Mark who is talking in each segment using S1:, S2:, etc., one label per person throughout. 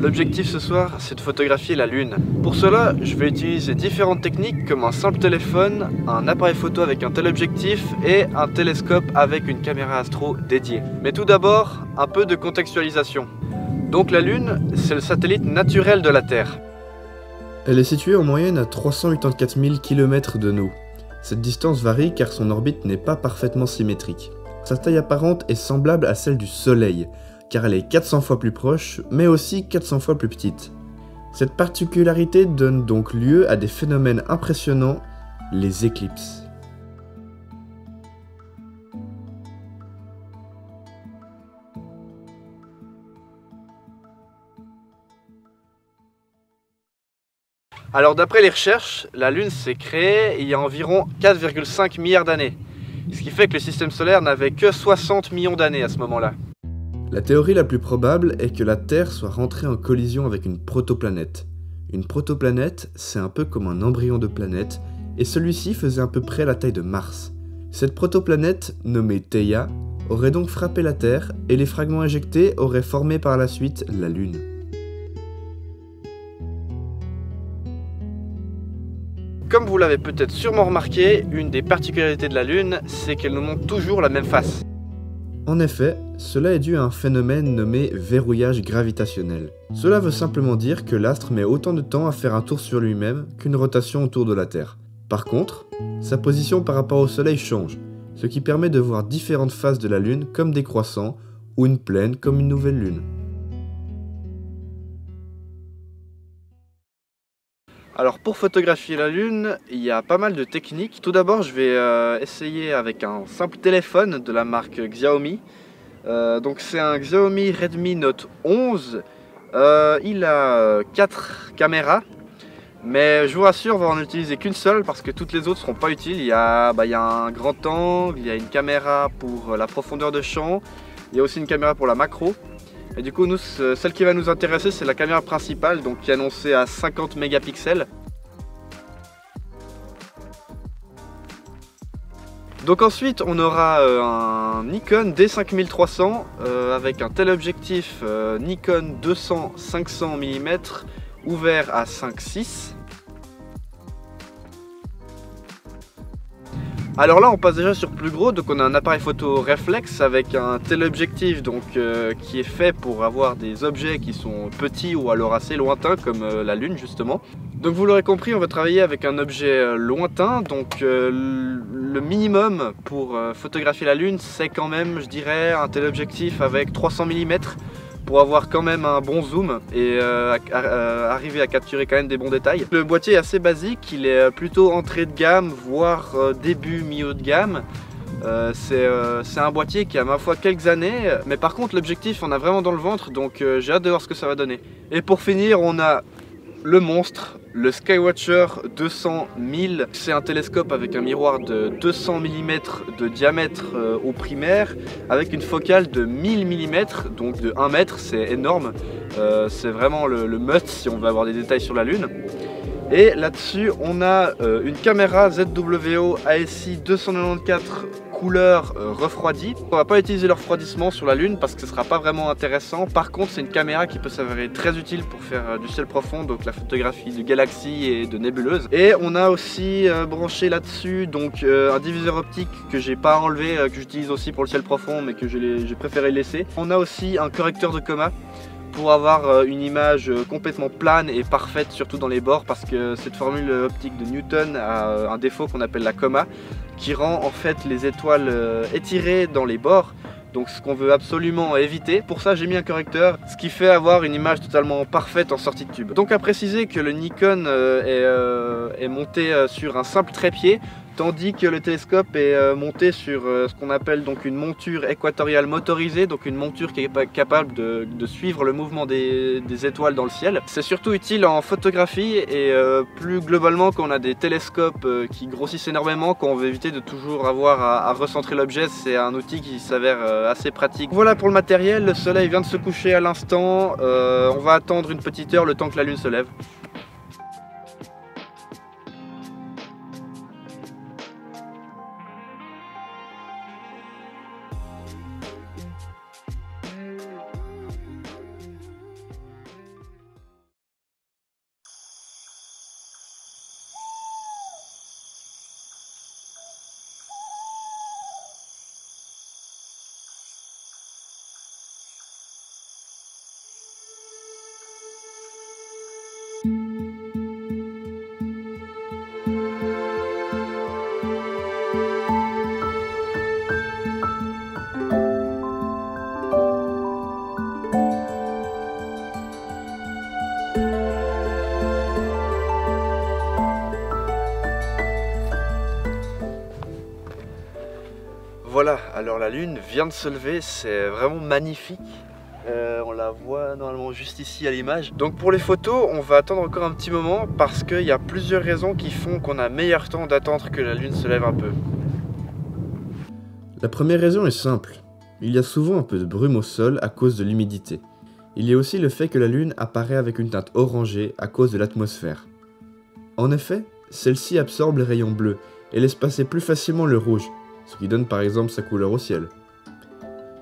S1: L'objectif ce soir, c'est de photographier la Lune. Pour cela, je vais utiliser différentes techniques comme un simple téléphone, un appareil photo avec un téléobjectif et un télescope avec une caméra astro dédiée. Mais tout d'abord, un peu de contextualisation. Donc la Lune, c'est le satellite naturel de la Terre. Elle est située en moyenne à 384 000 km de nous. Cette distance varie car son orbite n'est pas parfaitement symétrique. Sa taille apparente est semblable à celle du Soleil, car elle est 400 fois plus proche, mais aussi 400 fois plus petite. Cette particularité donne donc lieu à des phénomènes impressionnants, les éclipses. Alors d'après les recherches, la Lune s'est créée il y a environ 4,5 milliards d'années. Ce qui fait que le système solaire n'avait que 60 millions d'années à ce moment-là. La théorie la plus probable est que la Terre soit rentrée en collision avec une protoplanète. Une protoplanète, c'est un peu comme un embryon de planète, et celui-ci faisait à peu près la taille de Mars. Cette protoplanète, nommée Theia, aurait donc frappé la Terre, et les fragments éjectés auraient formé par la suite la Lune. Comme vous l'avez peut-être sûrement remarqué, une des particularités de la Lune, c'est qu'elle nous montre toujours la même face. En effet, cela est dû à un phénomène nommé verrouillage gravitationnel. Cela veut simplement dire que l'astre met autant de temps à faire un tour sur lui-même qu'une rotation autour de la Terre. Par contre, sa position par rapport au Soleil change, ce qui permet de voir différentes faces de la Lune comme des croissants, ou une plaine comme une nouvelle Lune. Alors pour photographier la Lune, il y a pas mal de techniques. Tout d'abord, je vais essayer avec un simple téléphone de la marque Xiaomi. Donc c'est un Xiaomi Redmi Note 11. Il a 4 caméras, mais je vous rassure, on va en utiliser qu'une seule parce que toutes les autres ne seront pas utiles. Il y a un grand angle, il y a une caméra pour la profondeur de champ, il y a aussi une caméra pour la macro. Et du coup, nous, celle qui va nous intéresser, c'est la caméra principale, donc qui est annoncée à 50 mégapixels. Donc ensuite, on aura un Nikon D5300 avec un téléobjectif Nikon 200-500 mm ouvert à 5.6. Alors là on passe déjà sur plus gros, donc on a un appareil photo réflexe avec un téléobjectif qui est fait pour avoir des objets qui sont petits ou alors assez lointains comme la Lune justement. Donc vous l'aurez compris, on va travailler avec un objet lointain, donc le minimum pour photographier la Lune c'est quand même, je dirais, un téléobjectif avec 300 mm pour avoir quand même un bon zoom et arriver à capturer quand même des bons détails. Le boîtier est assez basique, il est plutôt entrée de gamme, voire début, milieu de gamme. C'est un boîtier qui a ma foi quelques années, mais par contre l'objectif on a vraiment dans le ventre, donc j'ai hâte de voir ce que ça va donner. Et pour finir, on a le monstre, le Skywatcher 200 000. C'est un télescope avec un miroir de 200 mm de diamètre au primaire, avec une focale de 1000 mm, donc de 1 mètre, c'est énorme. C'est vraiment le must si on veut avoir des détails sur la Lune. Et là-dessus, on a une caméra ZWO ASI 294 couleur refroidie. On va pas utiliser le refroidissement sur la Lune parce que ce sera pas vraiment intéressant. Par contre, c'est une caméra qui peut s'avérer très utile pour faire du ciel profond, donc la photographie de galaxies et de nébuleuses. Et on a aussi branché là-dessus donc un diviseur optique que j'ai pas enlevé, que j'utilise aussi pour le ciel profond, mais que j'ai préféré laisser. On a aussi un correcteur de coma pour avoir une image complètement plane et parfaite, surtout dans les bords, parce que cette formule optique de Newton a un défaut qu'on appelle la coma, qui rend en fait les étoiles étirées dans les bords, donc ce qu'on veut absolument éviter. Pour ça j'ai mis un correcteur, ce qui fait avoir une image totalement parfaite en sortie de tube. Donc à préciser que le Nikon est monté sur un simple trépied, tandis que le télescope est monté sur ce qu'on appelle donc une monture équatoriale motorisée, donc une monture qui est capable de suivre le mouvement des étoiles dans le ciel. C'est surtout utile en photographie et plus globalement quand on a des télescopes qui grossissent énormément, quand on veut éviter de toujours avoir à recentrer l'objet, c'est un outil qui s'avère assez pratique. Voilà pour le matériel, le soleil vient de se coucher à l'instant, on va attendre une petite heure le temps que la Lune se lève. Voilà, alors la lune vient de se lever, c'est vraiment magnifique. On la voit normalement juste ici à l'image. Donc pour les photos, on va attendre encore un petit moment parce qu'il y a plusieurs raisons qui font qu'on a meilleur temps d'attendre que la lune se lève un peu. La première raison est simple. Il y a souvent un peu de brume au sol à cause de l'humidité. Il y a aussi le fait que la lune apparaît avec une teinte orangée à cause de l'atmosphère. En effet, celle-ci absorbe les rayons bleus et laisse passer plus facilement le rouge, ce qui donne par exemple sa couleur au ciel.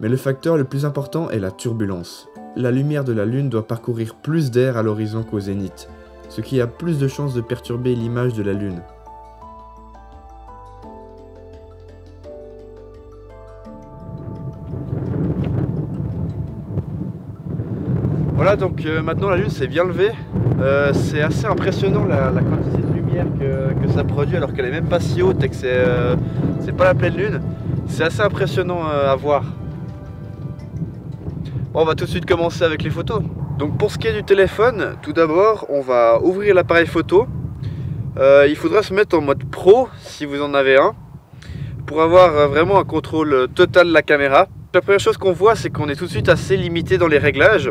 S1: Mais le facteur le plus important est la turbulence. La lumière de la lune doit parcourir plus d'air à l'horizon qu'au zénith, ce qui a plus de chances de perturber l'image de la lune. Voilà, donc maintenant la lune s'est bien levée. C'est assez impressionnant la quantité de lumière que ça produit alors qu'elle est même pas si haute et que c'est pas la pleine lune. C'est assez impressionnant à voir. Bon, on va tout de suite commencer avec les photos. Donc pour ce qui est du téléphone, tout d'abord on va ouvrir l'appareil photo. Il faudra se mettre en mode pro si vous en avez un pour avoir vraiment un contrôle total de la caméra. La première chose qu'on voit, c'est qu'on est tout de suite assez limité dans les réglages.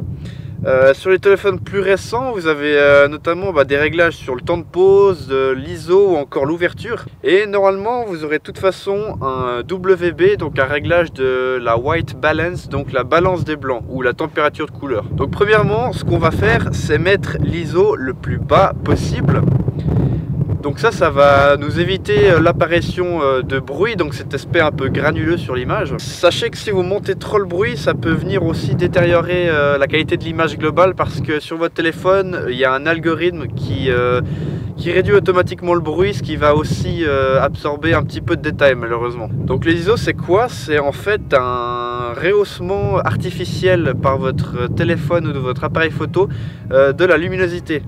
S1: Sur les téléphones plus récents, vous avez notamment des réglages sur le temps de pause, l'ISO ou encore l'ouverture. Et normalement, vous aurez de toute façon un WB, donc un réglage de la White Balance, donc la balance des blancs ou la température de couleur. Donc premièrement, ce qu'on va faire, c'est mettre l'ISO le plus bas possible. Donc ça va nous éviter l'apparition de bruit, donc cet aspect un peu granuleux sur l'image. Sachez que si vous montez trop le bruit, ça peut venir aussi détériorer la qualité de l'image globale parce que sur votre téléphone, il y a un algorithme qui réduit automatiquement le bruit, ce qui va aussi absorber un petit peu de détails malheureusement. Donc les ISO, c'est quoi? C'est en fait un rehaussement artificiel par votre téléphone ou de votre appareil photo de la luminosité.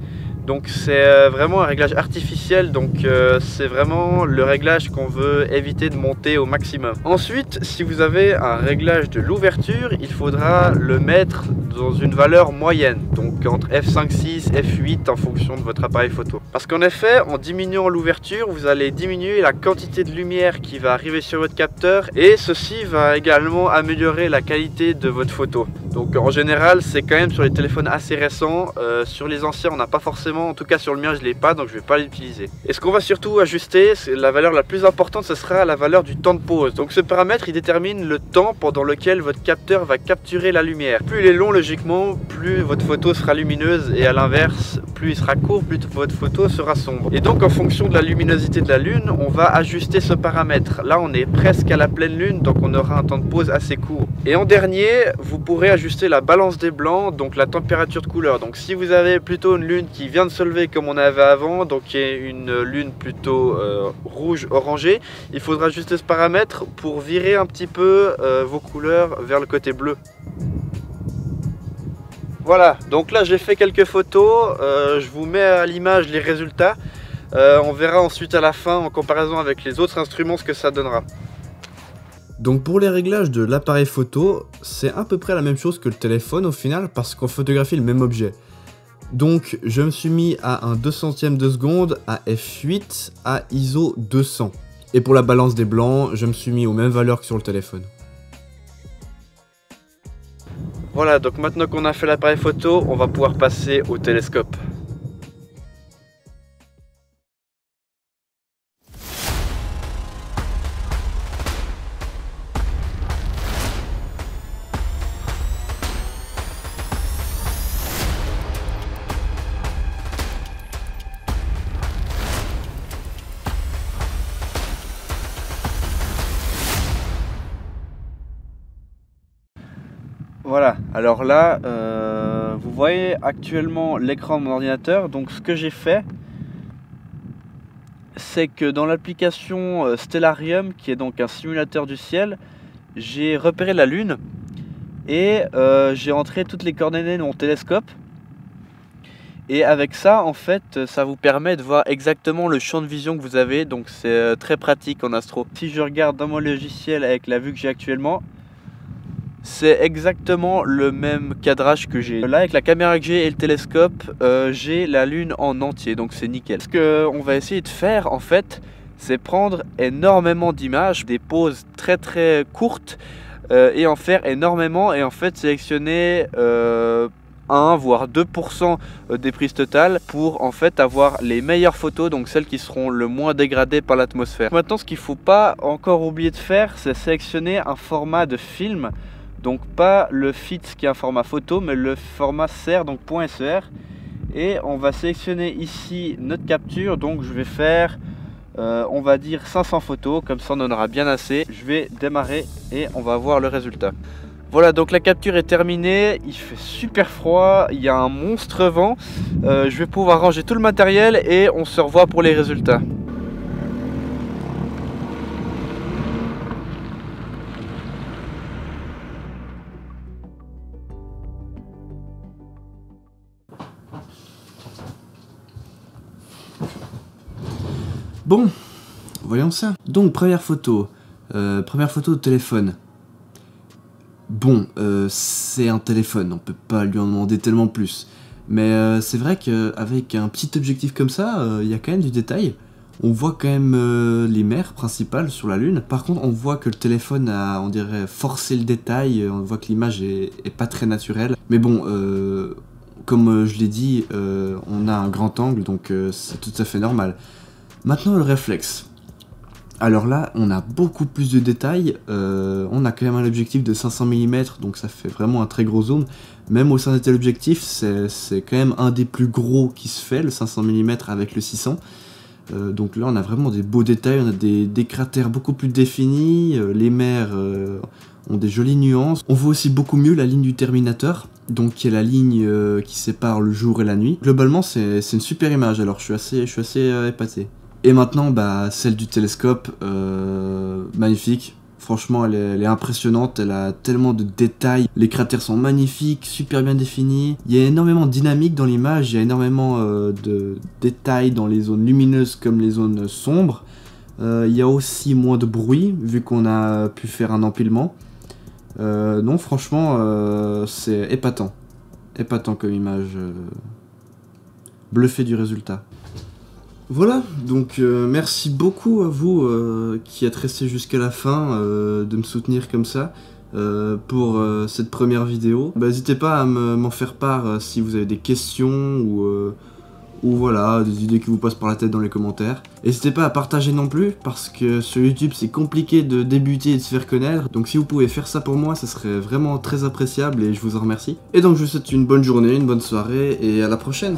S1: Donc c'est vraiment un réglage artificiel, donc c'est vraiment le réglage qu'on veut éviter de monter au maximum. Ensuite, si vous avez un réglage de l'ouverture, il faudra le mettre dans une valeur moyenne, donc entre f5.6 et f8 en fonction de votre appareil photo. Parce qu'en effet, en diminuant l'ouverture, vous allez diminuer la quantité de lumière qui va arriver sur votre capteur et ceci va également améliorer la qualité de votre photo. Donc en général, c'est quand même sur les téléphones assez récents. Sur les anciens, on n'a pas forcément, en tout cas sur le mien, je ne l'ai pas, donc je ne vais pas l'utiliser. Et ce qu'on va surtout ajuster, c'est la valeur la plus importante, ce sera la valeur du temps de pause. Donc ce paramètre, il détermine le temps pendant lequel votre capteur va capturer la lumière. Plus il est long, logiquement, plus votre photo sera lumineuse, et à l'inverse, plus il sera court, plus votre photo sera sombre. Et donc en fonction de la luminosité de la lune, on va ajuster ce paramètre. Là, on est presque à la pleine lune, donc on aura un temps de pause assez court. Et en dernier, vous pourrez ajuster la balance des blancs, donc la température de couleur. Donc si vous avez plutôt une lune qui vient de se lever comme on avait avant, donc qui est une lune plutôt rouge orangé, il faudra ajuster ce paramètre pour virer un petit peu vos couleurs vers le côté bleu. Voilà, donc là j'ai fait quelques photos, je vous mets à l'image les résultats. On verra ensuite à la fin en comparaison avec les autres instruments ce que ça donnera. Donc pour les réglages de l'appareil photo, c'est à peu près la même chose que le téléphone au final parce qu'on photographie le même objet. Donc je me suis mis à un 200e de seconde à f8 à ISO 200. Et pour la balance des blancs, je me suis mis aux mêmes valeurs que sur le téléphone. Voilà, donc maintenant qu'on a fait l'appareil photo, on va pouvoir passer au télescope. Voilà, alors là, vous voyez actuellement l'écran de mon ordinateur. Donc ce que j'ai fait, c'est que dans l'application Stellarium, qui est donc un simulateur du ciel, j'ai repéré la Lune et j'ai entré toutes les coordonnées de mon télescope. Et avec ça, en fait, ça vous permet de voir exactement le champ de vision que vous avez. Donc c'est très pratique en astro. Si je regarde dans mon logiciel avec la vue que j'ai actuellement, c'est exactement le même cadrage que j'ai. Là, avec la caméra que j'ai et le télescope, j'ai la Lune en entier, donc c'est nickel. Ce qu'on va essayer de faire, en fait, c'est prendre énormément d'images, des poses très très courtes et en faire énormément et en fait sélectionner 1 voire 2% des prises totales pour en fait avoir les meilleures photos, donc celles qui seront le moins dégradées par l'atmosphère. Maintenant, ce qu'il ne faut pas encore oublier de faire, c'est sélectionner un format de film, donc pas le FIT qui est un format photo, mais le format SER, donc .ser. Et on va sélectionner ici notre capture, donc je vais faire on va dire 500 photos, comme ça on en aura bien assez. Je vais démarrer et on va voir le résultat. Voilà, donc la capture est terminée, il fait super froid, il y a un monstre vent. Je vais pouvoir ranger tout le matériel et on se revoit pour les résultats.
S2: Bon, voyons ça. Donc, première photo de téléphone. Bon, c'est un téléphone, on peut pas lui en demander tellement plus. Mais c'est vrai qu'avec un petit objectif comme ça, il y a quand même du détail. On voit quand même les mers principales sur la Lune. Par contre, on voit que le téléphone a, on dirait, forcé le détail. On voit que l'image est pas très naturelle. Mais bon, comme je l'ai dit, on a un grand angle, donc c'est tout à fait normal. Maintenant, le réflexe. Alors là, on a beaucoup plus de détails. On a quand même un objectif de 500 mm, donc ça fait vraiment un très gros zoom. Même au sein de tel objectif, c'est quand même un des plus gros qui se fait, le 500 mm avec le 600. Donc là, on a vraiment des beaux détails. On a des cratères beaucoup plus définis. Les mers ont des jolies nuances. On voit aussi beaucoup mieux la ligne du Terminator, donc qui est la ligne qui sépare le jour et la nuit. Globalement, c'est une super image. Alors, je suis assez épaté. Et maintenant, bah, celle du télescope, magnifique. Franchement, elle est impressionnante, elle a tellement de détails. Les cratères sont magnifiques, super bien définis. Il y a énormément de dynamique dans l'image, il y a énormément de détails dans les zones lumineuses comme les zones sombres. Il y a aussi moins de bruit, vu qu'on a pu faire un empilement. Non, franchement, c'est épatant. Épatant comme image. Bluffé du résultat. Voilà, donc merci beaucoup à vous qui êtes restés jusqu'à la fin de me soutenir comme ça pour cette première vidéo. N'hésitez pas à m'en faire part si vous avez des questions ou voilà, des idées qui vous passent par la tête dans les commentaires. N'hésitez pas à partager non plus, parce que sur YouTube c'est compliqué de débuter et de se faire connaître. Donc si vous pouvez faire ça pour moi, ça serait vraiment très appréciable et je vous en remercie. Et donc je vous souhaite une bonne journée, une bonne soirée et à la prochaine.